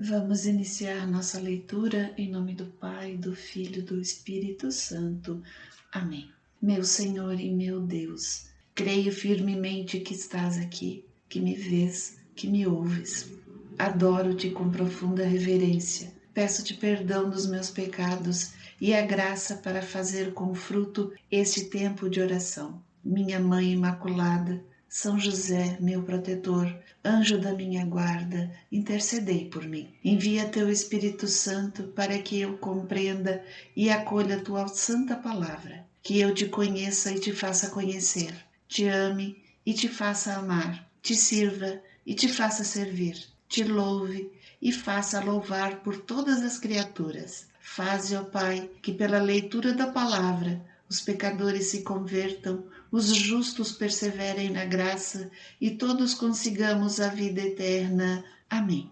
Vamos iniciar nossa leitura em nome do Pai, do Filho e do Espírito Santo. Amém. Meu Senhor e meu Deus, creio firmemente que estás aqui, que me vês, que me ouves. Adoro-te com profunda reverência. Peço-te perdão dos meus pecados e a graça para fazer com fruto este tempo de oração. Minha Mãe Imaculada, São José, meu protetor, anjo da minha guarda, intercedei por mim. Envia teu Espírito Santo para que eu compreenda e acolha a tua santa palavra, que eu te conheça e te faça conhecer, te ame e te faça amar, te sirva e te faça servir, te louve e faça louvar por todas as criaturas. Faze, ó Pai, que pela leitura da palavra os pecadores se convertam, os justos perseverem na graça e todos consigamos a vida eterna. Amém.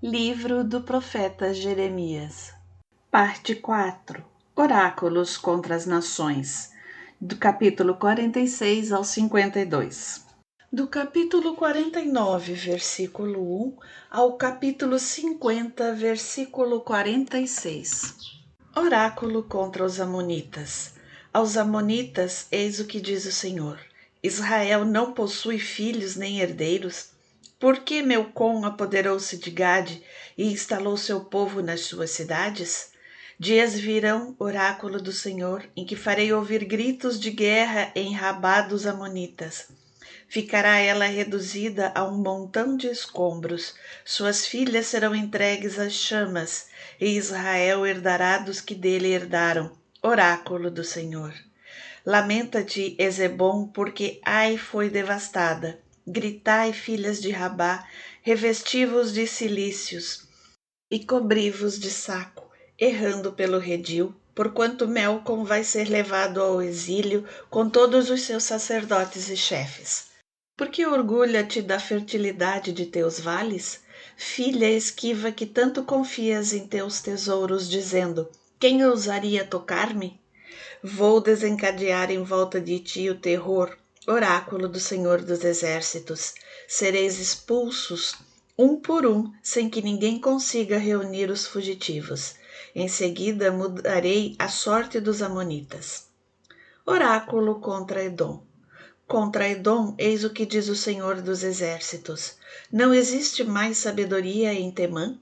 Livro do profeta Jeremias, parte 4. Oráculos contra as nações, do capítulo 46 ao 52. Do capítulo 49, versículo 1, ao capítulo 50, versículo 46. Oráculo contra os amonitas. Aos amonitas, eis o que diz o Senhor: Israel não possui filhos nem herdeiros. Por que Melcom apoderou-se de Gade e instalou seu povo nas suas cidades? Dias virão, oráculo do Senhor, em que farei ouvir gritos de guerra em Rabá dos amonitas. Ficará ela reduzida a um montão de escombros, suas filhas serão entregues às chamas, e Israel herdará dos que dele herdaram. Oráculo do Senhor. Lamenta-te, Ezebom, porque Ai foi devastada. Gritai, filhas de Rabá, revesti-vos de cilícios e cobri-vos de saco, errando pelo redil, porquanto Melcom vai ser levado ao exílio com todos os seus sacerdotes e chefes. Porque orgulha-te da fertilidade de teus vales? Filha esquiva que tanto confias em teus tesouros, dizendo: quem ousaria tocar-me? Vou desencadear em volta de ti o terror, oráculo do Senhor dos Exércitos. Sereis expulsos, um por um, sem que ninguém consiga reunir os fugitivos. Em seguida mudarei a sorte dos amonitas. Oráculo contra Edom. Contra Edom, eis o que diz o Senhor dos Exércitos: não existe mais sabedoria em Temã?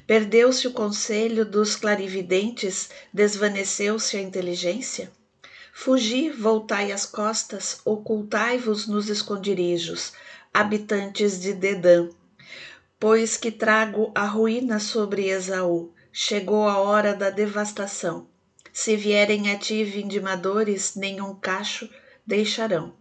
Perdeu-se o conselho dos clarividentes, desvaneceu-se a inteligência? Fugi, voltai as costas, ocultai-vos nos esconderijos, habitantes de Dedã, pois que trago a ruína sobre Esaú, chegou a hora da devastação. Se vierem a ti vindimadores, nenhum cacho deixarão.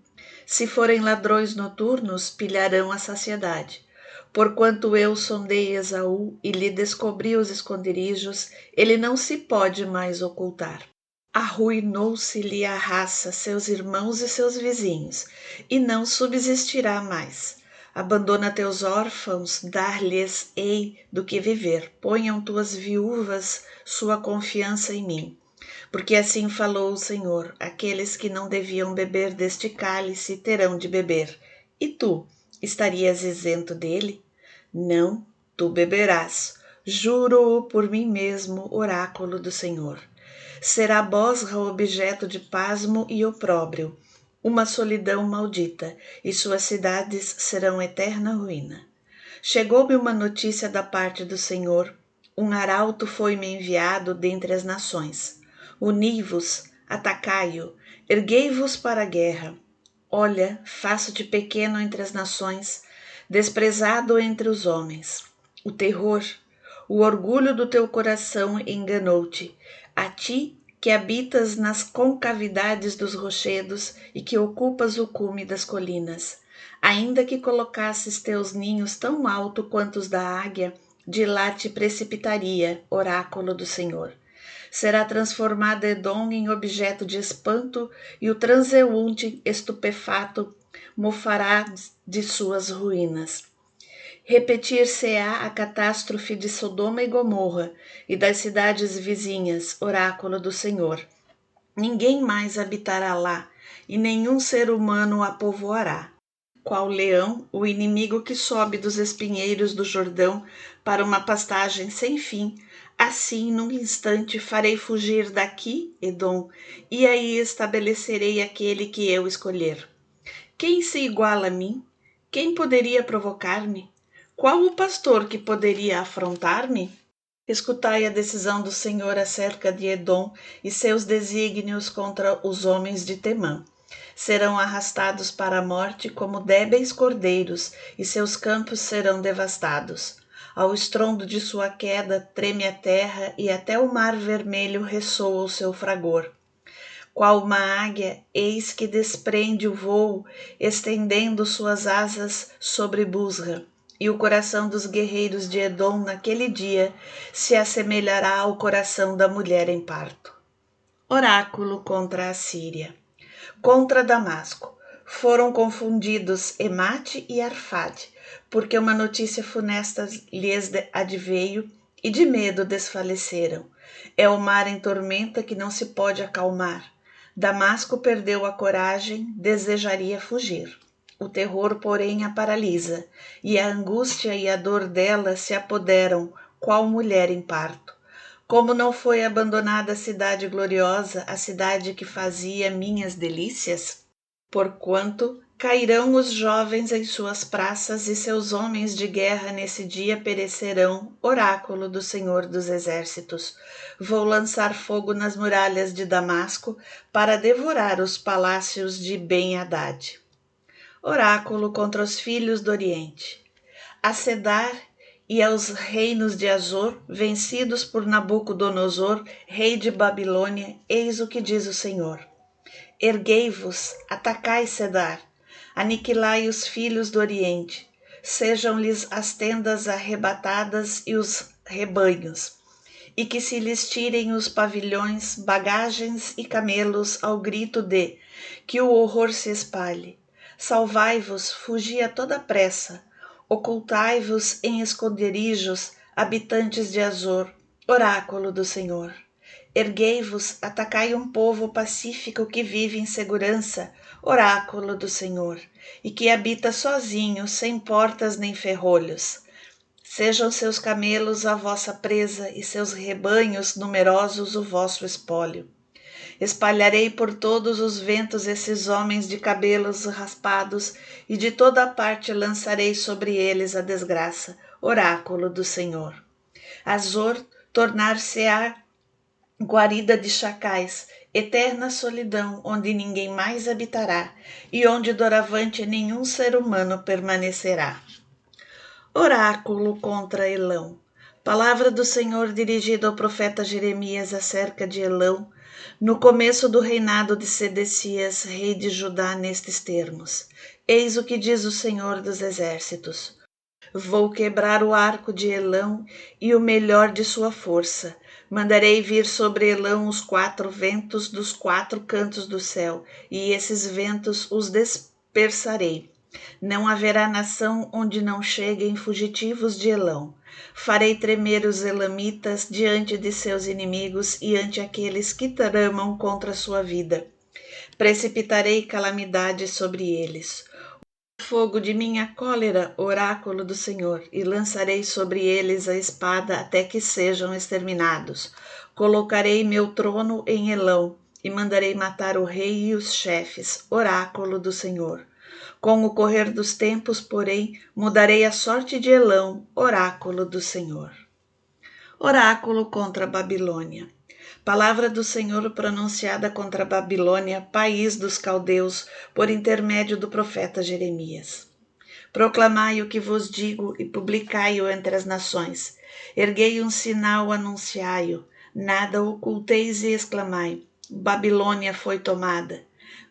Se forem ladrões noturnos, pilharão a saciedade. Porquanto eu sondei Esaú e lhe descobri os esconderijos, ele não se pode mais ocultar. Arruinou-se-lhe a raça, seus irmãos e seus vizinhos, e não subsistirá mais. Abandona teus órfãos, dar-lhes-ei do que viver. Ponham tuas viúvas sua confiança em mim. Porque assim falou o Senhor: aqueles que não deviam beber deste cálice terão de beber. E tu, estarias isento dele? Não, tu beberás. Juro-o por mim mesmo, oráculo do Senhor. Será Bosra objeto de pasmo e opróbrio, uma solidão maldita, e suas cidades serão eterna ruína. Chegou-me uma notícia da parte do Senhor, um arauto foi-me enviado dentre as nações. Uni-vos, atacai-o, erguei-vos para a guerra. Olha, faço-te pequeno entre as nações, desprezado entre os homens. O terror, o orgulho do teu coração enganou-te, a ti que habitas nas concavidades dos rochedos e que ocupas o cume das colinas. Ainda que colocasses teus ninhos tão alto quanto os da águia, de lá te precipitaria, oráculo do Senhor. Será transformada Edom em objeto de espanto, e o transeunte estupefato mofará de suas ruínas. Repetir-se-á a catástrofe de Sodoma e Gomorra e das cidades vizinhas, oráculo do Senhor. Ninguém mais habitará lá, e nenhum ser humano a povoará. Qual leão, o inimigo que sobe dos espinheiros do Jordão para uma pastagem sem fim. Assim, num instante, farei fugir daqui, Edom, e aí estabelecerei aquele que eu escolher. Quem se iguala a mim? Quem poderia provocar-me? Qual o pastor que poderia afrontar-me? Escutai a decisão do Senhor acerca de Edom e seus desígnios contra os homens de Temã. Serão arrastados para a morte como débeis cordeiros, e seus campos serão devastados. Ao estrondo de sua queda treme a terra, e até o mar vermelho ressoa o seu fragor. Qual uma águia, eis que desprende o vôo, estendendo suas asas sobre Busra. E o coração dos guerreiros de Edom naquele dia se assemelhará ao coração da mulher em parto. Oráculo contra a Síria. Contra Damasco. Foram confundidos Emate e Arfade, porque uma notícia funesta lhes adveio e de medo desfaleceram. É o mar em tormenta que não se pode acalmar. Damasco perdeu a coragem, desejaria fugir. O terror, porém, a paralisa, e a angústia e a dor dela se apoderam, qual mulher em parto. Como não foi abandonada a cidade gloriosa, a cidade que fazia minhas delícias? Porquanto cairão os jovens em suas praças, e seus homens de guerra nesse dia perecerão, oráculo do Senhor dos Exércitos. Vou lançar fogo nas muralhas de Damasco, para devorar os palácios de Ben-Hadad. Oráculo contra os filhos do Oriente. A Cedar e aos reinos de Azor, vencidos por Nabucodonosor, rei de Babilônia, eis o que diz o Senhor. Erguei-vos, atacai Cedar, aniquilai os filhos do Oriente, sejam-lhes as tendas arrebatadas e os rebanhos, e que se lhes tirem os pavilhões, bagagens e camelos ao grito de que o horror se espalhe. Salvai-vos, fugi a toda pressa, ocultai-vos em esconderijos, habitantes de Azor, oráculo do Senhor. Erguei-vos, atacai um povo pacífico que vive em segurança, oráculo do Senhor, e que habita sozinho, sem portas nem ferrolhos. Sejam seus camelos a vossa presa e seus rebanhos numerosos o vosso espólio. Espalharei por todos os ventos esses homens de cabelos raspados, e de toda a parte lançarei sobre eles a desgraça, oráculo do Senhor. Azor tornar-se-á guarida de chacais, eterna solidão, onde ninguém mais habitará, e onde doravante nenhum ser humano permanecerá. Oráculo contra Elão. Palavra do Senhor dirigida ao profeta Jeremias acerca de Elão, no começo do reinado de Sedecias, rei de Judá, nestes termos. Eis o que diz o Senhor dos Exércitos. Vou quebrar o arco de Elão e o melhor de sua força. Mandarei vir sobre Elão os 4 ventos dos 4 cantos do céu, e esses ventos os dispersarei. Não haverá nação onde não cheguem fugitivos de Elão. Farei tremer os elamitas diante de seus inimigos e ante aqueles que tramam contra sua vida. Precipitarei calamidade sobre eles. O fogo de minha cólera, oráculo do Senhor, e lançarei sobre eles a espada até que sejam exterminados. Colocarei meu trono em Elão e mandarei matar o rei e os chefes, oráculo do Senhor. Com o correr dos tempos, porém, mudarei a sorte de Elão, oráculo do Senhor. Oráculo contra a Babilônia. Palavra do Senhor pronunciada contra a Babilônia, país dos caldeus, por intermédio do profeta Jeremias. Proclamai o que vos digo e publicai-o entre as nações. Erguei um sinal, anunciai-o. Nada oculteis e exclamai. Babilônia foi tomada.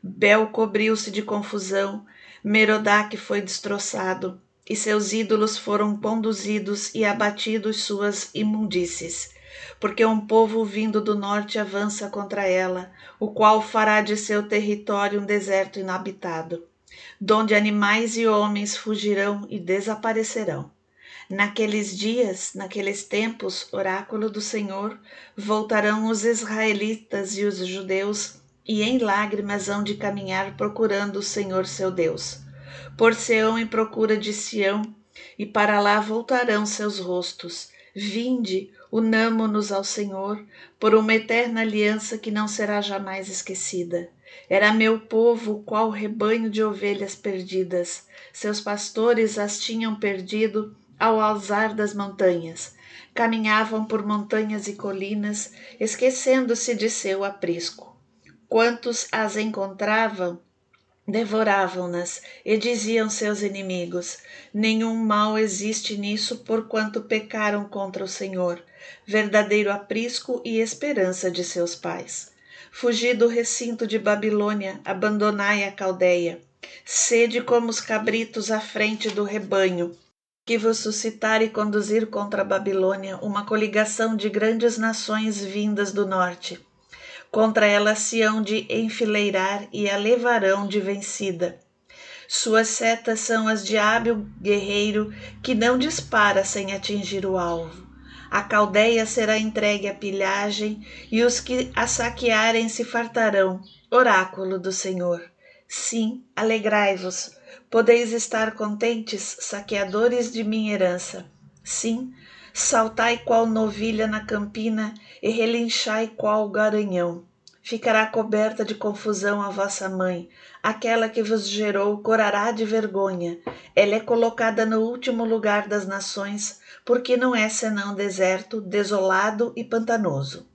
Bel cobriu-se de confusão. Merodach foi destroçado, e seus ídolos foram conduzidos e abatidos suas imundícies. Porque um povo vindo do norte avança contra ela, o qual fará de seu território um deserto inabitado, donde animais e homens fugirão e desaparecerão. Naqueles dias, naqueles tempos, oráculo do Senhor, voltarão os israelitas e os judeus, e em lágrimas hão de caminhar procurando o Senhor seu Deus. Por Sião em procura de Sião, e para lá voltarão seus rostos. Vinde, unamo-nos ao Senhor, por uma eterna aliança que não será jamais esquecida. Era meu povo qual rebanho de ovelhas perdidas. Seus pastores as tinham perdido ao alzar das montanhas. Caminhavam por montanhas e colinas, esquecendo-se de seu aprisco. Quantos as encontravam, devoravam-nas e diziam seus inimigos: nenhum mal existe nisso, porquanto pecaram contra o Senhor, verdadeiro aprisco e esperança de seus pais. Fugi do recinto de Babilônia, abandonai a Caldeia. Sede como os cabritos à frente do rebanho, que vos suscitar e conduzir contra a Babilônia uma coligação de grandes nações vindas do norte. Contra ela se hão de enfileirar e a levarão de vencida. Suas setas são as de hábil guerreiro que não dispara sem atingir o alvo. A Caldeia será entregue à pilhagem e os que a saquearem se fartarão. Oráculo do Senhor. Sim, alegrai-vos. Podeis estar contentes, saqueadores de minha herança. Sim, saltai qual novilha na campina e relinchai qual garanhão. Ficará coberta de confusão a vossa mãe, aquela que vos gerou corará de vergonha. Ela é colocada no último lugar das nações, porque não é senão deserto, desolado e pantanoso.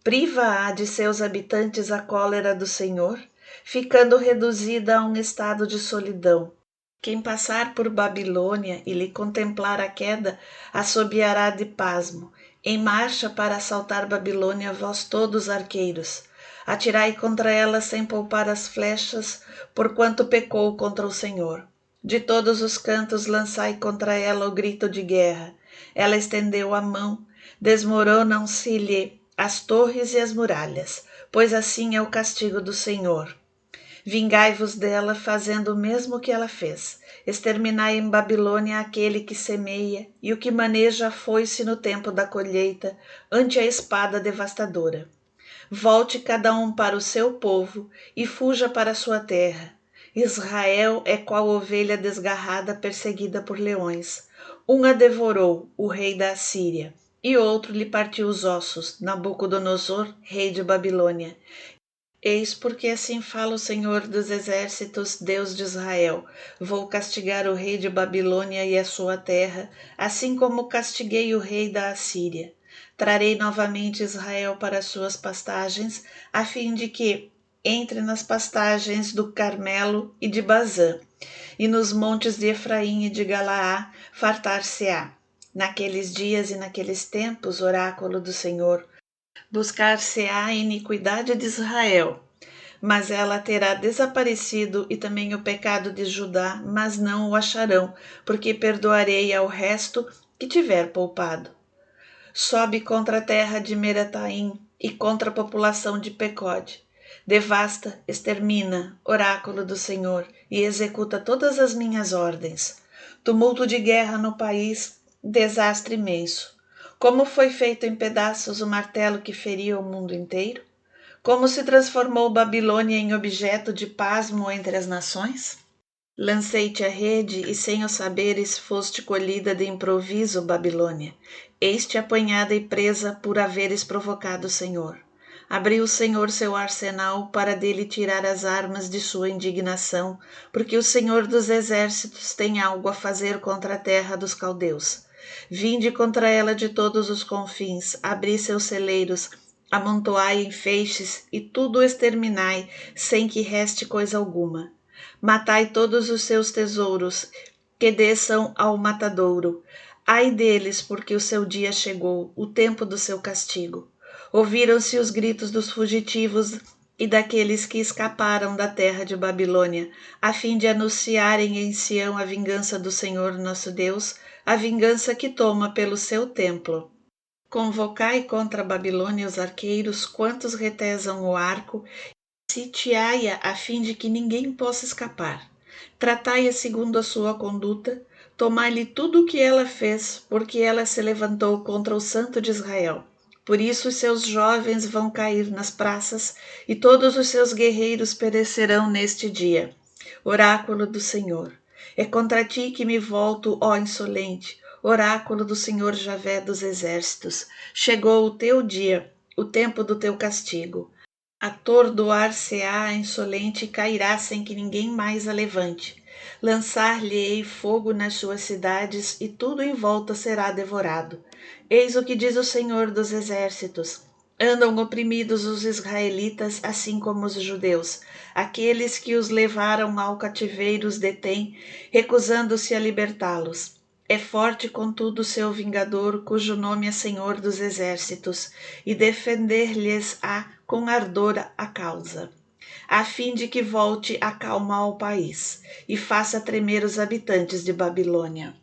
Priva-a de seus habitantes a cólera do Senhor, ficando reduzida a um estado de solidão. Quem passar por Babilônia e lhe contemplar a queda, assobiará de pasmo. Em marcha para assaltar Babilônia, vós todos arqueiros. Atirai contra ela sem poupar as flechas, porquanto pecou contra o Senhor. De todos os cantos lançai contra ela o grito de guerra. Ela estendeu a mão, desmoronam-se-lhe as torres e as muralhas, pois assim é o castigo do Senhor. Vingai-vos dela, fazendo o mesmo que ela fez. Exterminai em Babilônia aquele que semeia e o que maneja a foice no tempo da colheita, ante a espada devastadora. Volte cada um para o seu povo e fuja para a sua terra. Israel é qual ovelha desgarrada perseguida por leões. Um a devorou, o rei da Assíria, e outro lhe partiu os ossos, Nabucodonosor, rei de Babilônia. Eis porque assim fala o Senhor dos Exércitos, Deus de Israel: vou castigar o rei de Babilônia e a sua terra, assim como castiguei o rei da Assíria. Trarei novamente Israel para suas pastagens, a fim de que entre nas pastagens do Carmelo e de Bazã, e nos montes de Efraim e de Galaá fartar-se-á. Naqueles dias e naqueles tempos, oráculo do Senhor, buscar-se-á a iniquidade de Israel, mas ela terá desaparecido, e também o pecado de Judá, mas não o acharão, porque perdoarei ao resto que tiver poupado. Sobe contra a terra de Merataim e contra a população de Pecode. Devasta, extermina, oráculo do Senhor, e executa todas as minhas ordens. Tumulto de guerra no país, desastre imenso. Como foi feito em pedaços o martelo que feria o mundo inteiro? Como se transformou Babilônia em objeto de pasmo entre as nações? Lancei-te a rede e sem o saberes foste colhida de improviso, Babilônia. Eis-te apanhada e presa por haveres provocado o Senhor. Abriu o Senhor seu arsenal para dele tirar as armas de sua indignação, porque o Senhor dos Exércitos tem algo a fazer contra a terra dos caldeus. Vinde contra ela de todos os confins, abri seus celeiros, amontoai em feixes e tudo exterminai, sem que reste coisa alguma. Matai todos os seus tesouros, que desçam ao matadouro. Ai deles, porque o seu dia chegou, o tempo do seu castigo. Ouviram-se os gritos dos fugitivos e daqueles que escaparam da terra de Babilônia, a fim de anunciarem em Sião a vingança do Senhor nosso Deus, a vingança que toma pelo seu templo. Convocai contra a Babilônia os arqueiros, quantos retesam o arco, sitiai-a a fim de que ninguém possa escapar. Tratai-a segundo a sua conduta, tomai-lhe tudo o que ela fez, porque ela se levantou contra o Santo de Israel. Por isso os seus jovens vão cair nas praças, e todos os seus guerreiros perecerão neste dia. Oráculo do Senhor. É contra ti que me volto, ó insolente, oráculo do Senhor Javé dos exércitos. Chegou o teu dia, o tempo do teu castigo. Atordoar-se-á a insolente e cairá sem que ninguém mais a levante. Lançar-lhe-ei fogo nas suas cidades e tudo em volta será devorado. Eis o que diz o Senhor dos exércitos. Andam oprimidos os israelitas, assim como os judeus. Aqueles que os levaram ao cativeiro os detêm, recusando-se a libertá-los. É forte, contudo, seu vingador, cujo nome é Senhor dos exércitos, e defender-lhes-á com ardor a causa, a fim de que volte a calma ao país, e faça tremer os habitantes de Babilônia.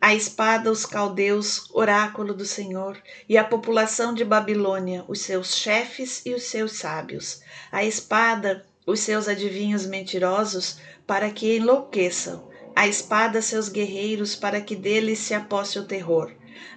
A espada, os caldeus, oráculo do Senhor, e a população de Babilônia, os seus chefes e os seus sábios. A espada, os seus adivinhos mentirosos, para que enlouqueçam. A espada, seus guerreiros, para que deles se aposse o terror.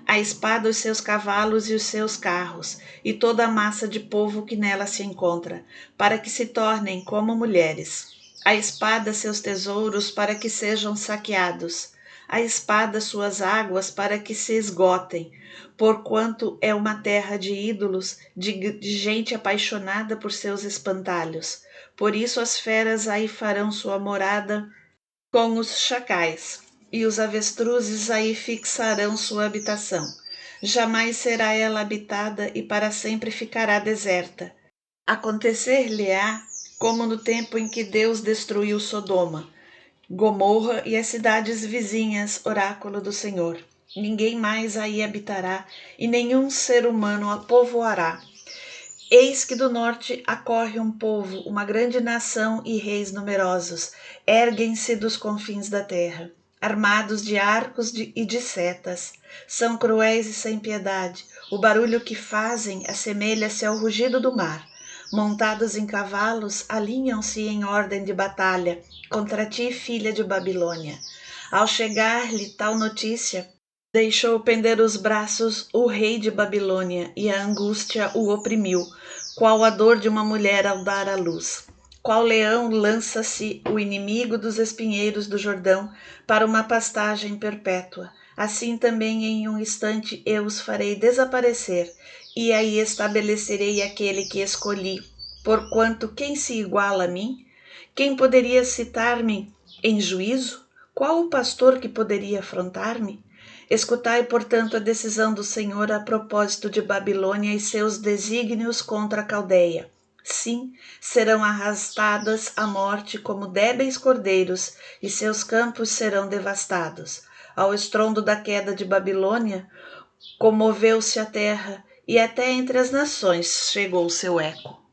A espada, os seus cavalos e os seus carros, e toda a massa de povo que nela se encontra, para que se tornem como mulheres. A espada, seus tesouros, para que sejam saqueados. A espada, suas águas, para que se esgotem, porquanto é uma terra de ídolos, de gente apaixonada por seus espantalhos. Por isso as feras aí farão sua morada com os chacais, e os avestruzes aí fixarão sua habitação. Jamais será ela habitada e para sempre ficará deserta. Acontecer-lhe-á como no tempo em que Deus destruiu Sodoma, Gomorra e as cidades vizinhas, oráculo do Senhor. Ninguém mais aí habitará, e nenhum ser humano a povoará. Eis que do norte acorre um povo, uma grande nação e reis numerosos, erguem-se dos confins da terra, armados de arcos e de setas. São cruéis e sem piedade. O barulho que fazem assemelha-se ao rugido do mar. Montados em cavalos, alinham-se em ordem de batalha contra ti, filha de Babilônia. Ao chegar-lhe tal notícia, deixou pender os braços o rei de Babilônia, e a angústia o oprimiu, qual a dor de uma mulher ao dar à luz. Qual leão lança-se o inimigo dos espinheiros do Jordão para uma pastagem perpétua. Assim também em um instante eu os farei desaparecer, e aí estabelecerei aquele que escolhi. Porquanto quem se iguala a mim? Quem poderia citar-me em juízo? Qual o pastor que poderia afrontar-me? Escutai, portanto, a decisão do Senhor a propósito de Babilônia e seus desígnios contra a Caldeia. Sim, serão arrastadas à morte como débeis cordeiros, e seus campos serão devastados. Ao estrondo da queda de Babilônia, comoveu-se a terra, e até entre as nações chegou o seu eco.